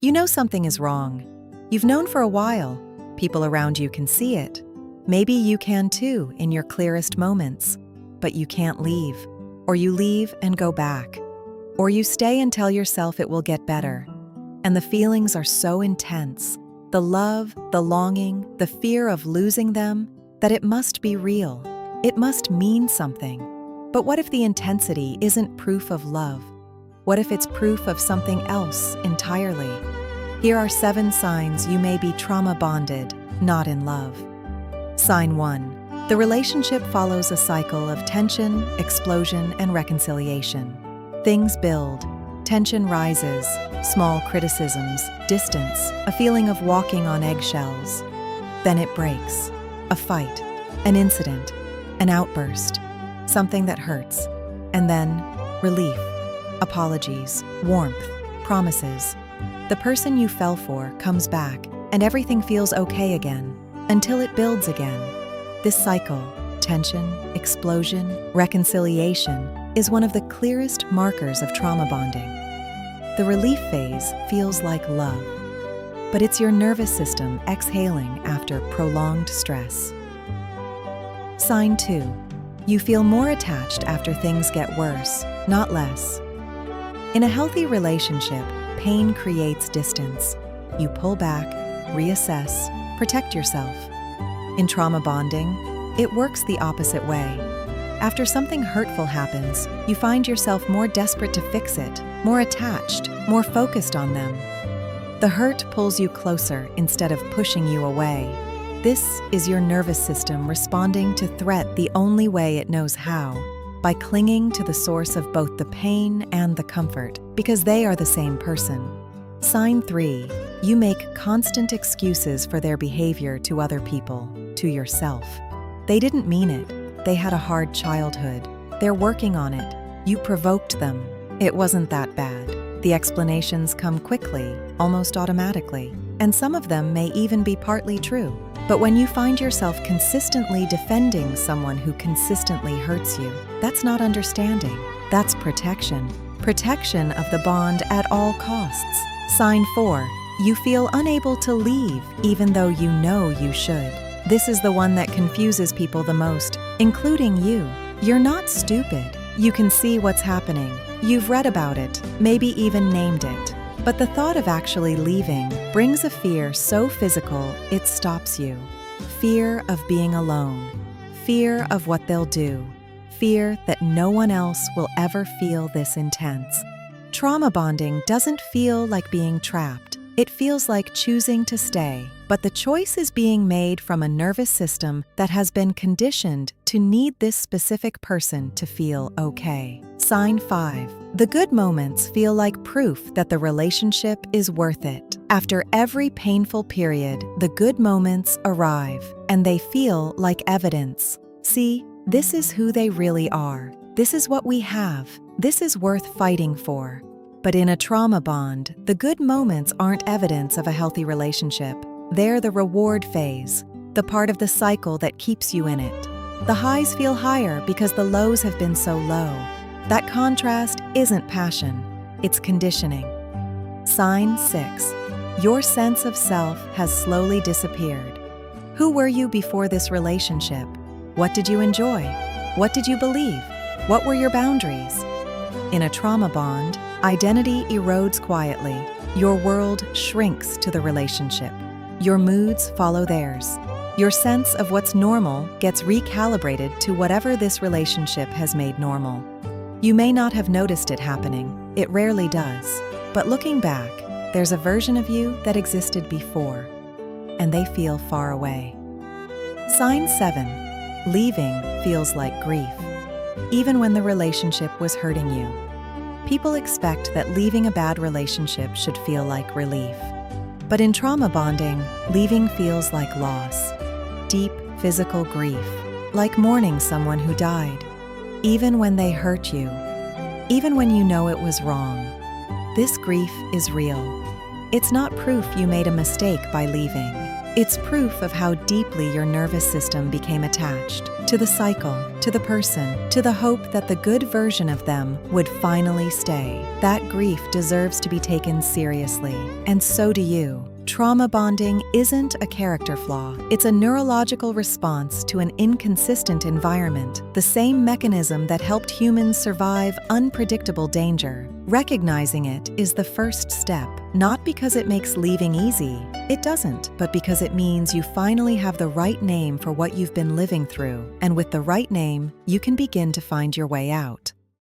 You know something is wrong. You've known for a while. People around you can see it. Maybe you can too in your clearest moments. But you can't leave. Or you leave and go back. Or you stay and tell yourself it will get better. And the feelings are so intense. The love, the longing, the fear of losing them, that it must be real. It must mean something. But what if the intensity isn't proof of love? What if it's proof of something else entirely? Here are 7 signs you may be trauma-bonded, not in love. Sign 1. The relationship follows a cycle of tension, explosion, and reconciliation. Things build. Tension rises. Small criticisms, distance, a feeling of walking on eggshells. Then it breaks. A fight, an incident, an outburst, something that hurts. And then, relief. Apologies, warmth, promises. The person you fell for comes back, and everything feels okay again, until it builds again. This cycle, tension, explosion, reconciliation, is one of the clearest markers of trauma bonding. The relief phase feels like love, but it's your nervous system exhaling after prolonged stress. Sign 2. You feel more attached after things get worse, not less. In a healthy relationship, pain creates distance. You pull back, reassess, protect yourself. In trauma bonding, it works the opposite way. After something hurtful happens, you find yourself more desperate to fix it, more attached, more focused on them. The hurt pulls you closer instead of pushing you away. This is your nervous system responding to threat the only way it knows how, by clinging to the source of both the pain and the comfort, because they are the same person. Sign 3. You make constant excuses for their behavior to other people, to yourself. They didn't mean it. They had a hard childhood. They're working on it. You provoked them. It wasn't that bad. The explanations come quickly, almost automatically, and some of them may even be partly true. But when you find yourself consistently defending someone who consistently hurts you, that's not understanding. That's protection. Protection of the bond at all costs. Sign 4. You feel unable to leave, even though you know you should. This is the one that confuses people the most, including you. You're not stupid. You can see what's happening. You've read about it, maybe even named it. But the thought of actually leaving brings a fear so physical it stops you. Fear of being alone. Fear of what they'll do. Fear that no one else will ever feel this intense. Trauma bonding doesn't feel like being trapped. It feels like choosing to stay. But the choice is being made from a nervous system that has been conditioned to need this specific person to feel okay. Sign 5. The good moments feel like proof that the relationship is worth it. After every painful period, the good moments arrive, and they feel like evidence. See, this is who they really are. This is what we have. This is worth fighting for. But in a trauma bond, the good moments aren't evidence of a healthy relationship. They're the reward phase, the part of the cycle that keeps you in it. The highs feel higher because the lows have been so low. That contrast isn't passion, it's conditioning. Sign 6. Your sense of self has slowly disappeared. Who were you before this relationship? What did you enjoy? What did you believe? What were your boundaries? In a trauma bond, identity erodes quietly. Your world shrinks to the relationship. Your moods follow theirs. Your sense of what's normal gets recalibrated to whatever this relationship has made normal. You may not have noticed it happening. It rarely does. But looking back, there's a version of you that existed before, and they feel far away. Sign 7. Leaving feels like grief. Even when the relationship was hurting you. People expect that leaving a bad relationship should feel like relief. But in trauma bonding, leaving feels like loss. Deep physical grief, like mourning someone who died. Even when they hurt you, even when you know it was wrong. This grief is real. It's not proof you made a mistake by leaving. It's proof of how deeply your nervous system became attached to the cycle, to the person, to the hope that the good version of them would finally stay. That grief deserves to be taken seriously, and so do you. Trauma bonding isn't a character flaw. It's a neurological response to an inconsistent environment, the same mechanism that helped humans survive unpredictable danger. Recognizing it is the first step, not because it makes leaving easy. It doesn't, but because it means you finally have the right name for what you've been living through. And with the right name, you can begin to find your way out.